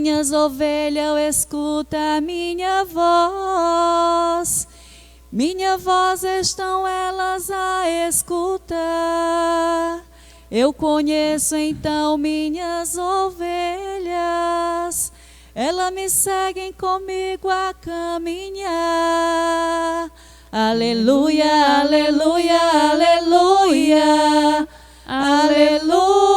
Minhas ovelhas escutam a minha voz estão elas a escutar. Eu conheço então minhas ovelhas, elas me seguem comigo a caminhar. Aleluia, aleluia, aleluia, aleluia.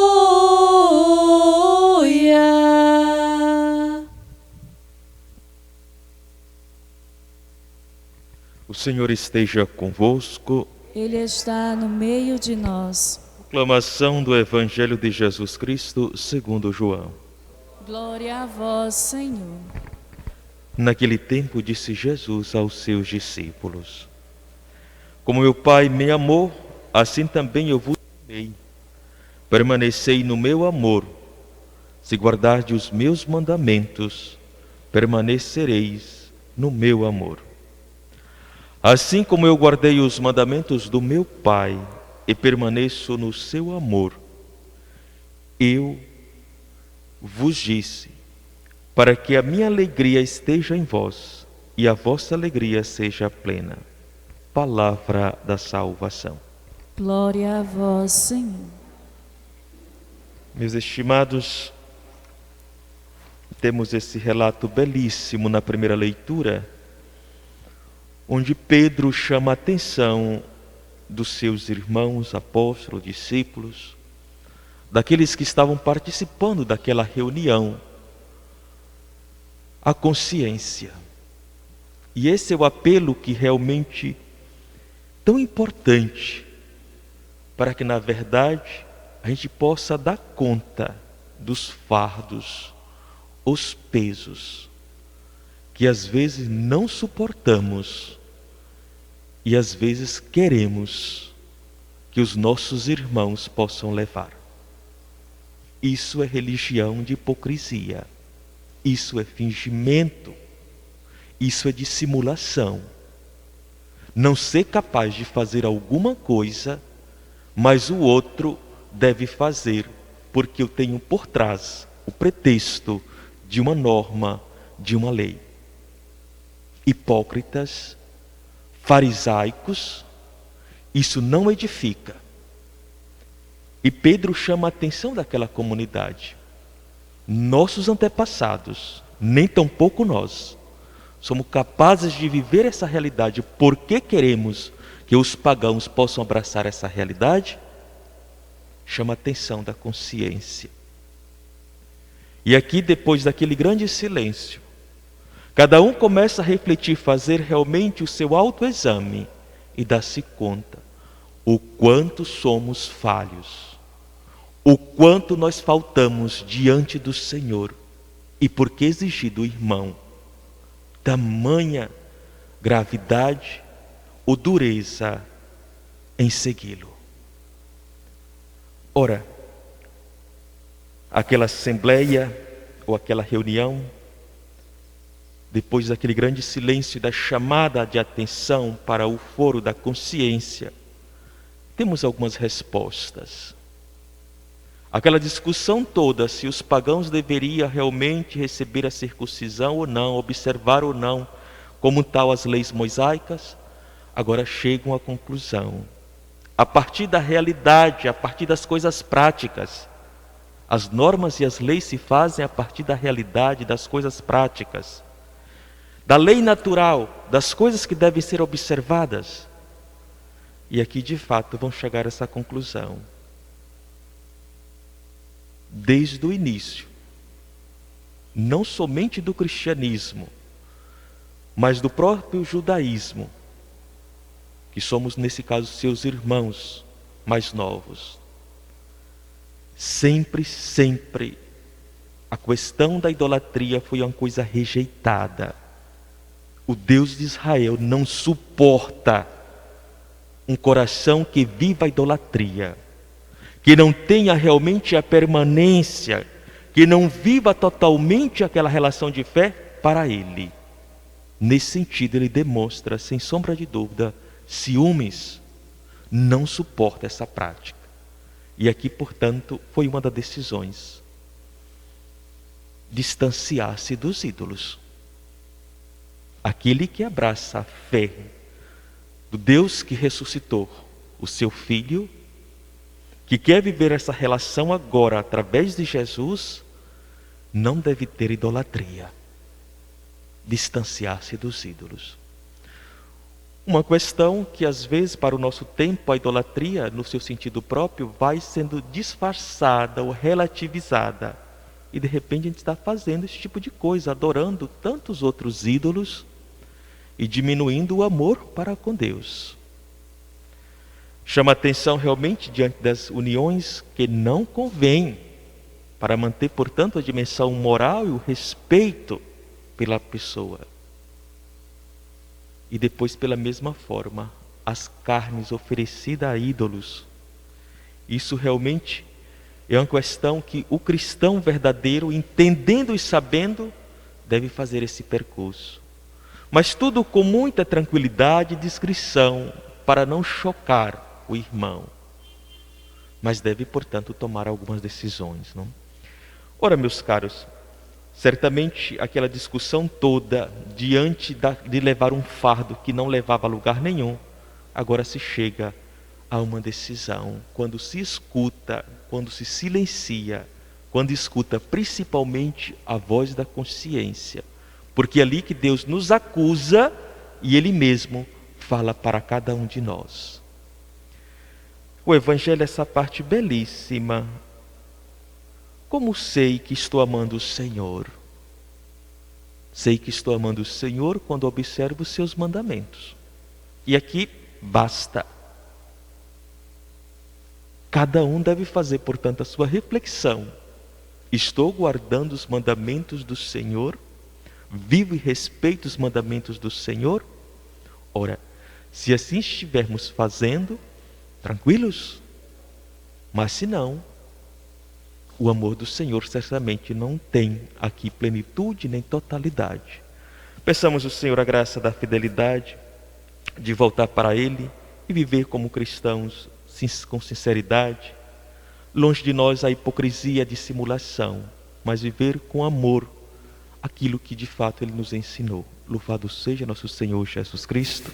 O Senhor esteja convosco. Ele está no meio de nós. Proclamação do Evangelho de Jesus Cristo segundo João. Glória a vós, Senhor. Naquele tempo disse Jesus aos seus discípulos: Como meu Pai me amou, assim também eu vos amei. Permanecei no meu amor. Se guardardes os meus mandamentos, permanecereis no meu amor. Assim como eu guardei os mandamentos do meu Pai e permaneço no seu amor, eu vos disse, para que a minha alegria esteja em vós e a vossa alegria seja plena. Palavra da salvação. Glória a vós, Senhor. Meus estimados, temos esse relato belíssimo na primeira leitura, onde Pedro chama a atenção dos seus irmãos, apóstolos, discípulos, daqueles que estavam participando daquela reunião, a consciência. E esse é o apelo que realmente tão importante para que, na verdade, a gente possa dar conta dos fardos, os pesos, que às vezes não suportamos e às vezes queremos que os nossos irmãos possam levar. Isso é religião de hipocrisia, isso é fingimento, isso é dissimulação. Não ser capaz de fazer alguma coisa, mas o outro deve fazer, porque eu tenho por trás o pretexto de uma norma, de uma lei. Hipócritas, farisaicos, isso não edifica. E Pedro chama a atenção daquela comunidade. Nossos antepassados, nem tampouco nós, somos capazes de viver essa realidade. Por que queremos que os pagãos possam abraçar essa realidade? Chama a atenção da consciência. E aqui, depois daquele grande silêncio, cada um começa a refletir, fazer realmente o seu autoexame e dar-se conta o quanto somos falhos, o quanto nós faltamos diante do Senhor e por que exigir do irmão tamanha gravidade ou dureza em segui-lo. Ora, aquela assembleia ou aquela reunião, depois daquele grande silêncio da chamada de atenção para o foro da consciência, temos algumas respostas. Aquela discussão toda, se os pagãos deveriam realmente receber a circuncisão ou não, observar ou não, como tal as leis mosaicas, agora chegam à conclusão. A partir da realidade, a partir das coisas práticas, as normas e as leis se fazem a partir da realidade, das coisas práticas, da lei natural, das coisas que devem ser observadas. E aqui de fato vão chegar a essa conclusão. Desde o início, não somente do cristianismo, mas do próprio judaísmo, que somos nesse caso seus irmãos mais novos, sempre a questão da idolatria foi uma coisa rejeitada. O Deus de Israel não suporta um coração que viva a idolatria, que não tenha realmente a permanência, que não viva totalmente aquela relação de fé para Ele. Nesse sentido, ele demonstra, sem sombra de dúvida, ciúmes, não suporta essa prática. E aqui, portanto, foi uma das decisões distanciar-se dos ídolos. Aquele que abraça a fé do Deus que ressuscitou o seu Filho, que quer viver essa relação agora através de Jesus, não deve ter idolatria, distanciar-se dos ídolos. Uma questão que às vezes para o nosso tempo a idolatria no seu sentido próprio vai sendo disfarçada ou relativizada. E de repente a gente está fazendo esse tipo de coisa, adorando tantos outros ídolos e diminuindo o amor para com Deus. Chama atenção realmente diante das uniões que não convém, para manter, portanto, a dimensão moral e o respeito pela pessoa. E depois, pela mesma forma, as carnes oferecidas a ídolos. Isso realmente é uma questão que o cristão verdadeiro, entendendo e sabendo, deve fazer esse percurso. Mas tudo com muita tranquilidade e discrição, para não chocar o irmão. Mas deve, portanto, tomar algumas decisões, não? Ora, meus caros, certamente aquela discussão toda diante de levar um fardo que não levava a lugar nenhum, agora se chega a uma decisão. Quando se escuta, quando se silencia, quando escuta principalmente a voz da consciência. Porque é ali que Deus nos acusa e Ele mesmo fala para cada um de nós. O Evangelho é essa parte belíssima. Como sei que estou amando o Senhor? Sei que estou amando o Senhor quando observo os seus mandamentos. E aqui basta. Cada um deve fazer, portanto, a sua reflexão. Estou guardando os mandamentos do Senhor? Vivo e respeito os mandamentos do Senhor? Ora, se assim estivermos fazendo, tranquilos. Mas se não, o amor do Senhor certamente não tem aqui plenitude nem totalidade. Peçamos ao Senhor a graça da fidelidade, de voltar para Ele e viver como cristãos com sinceridade, longe de nós a hipocrisia e a dissimulação, mas viver com amor aquilo que de fato Ele nos ensinou. Louvado seja nosso Senhor Jesus Cristo.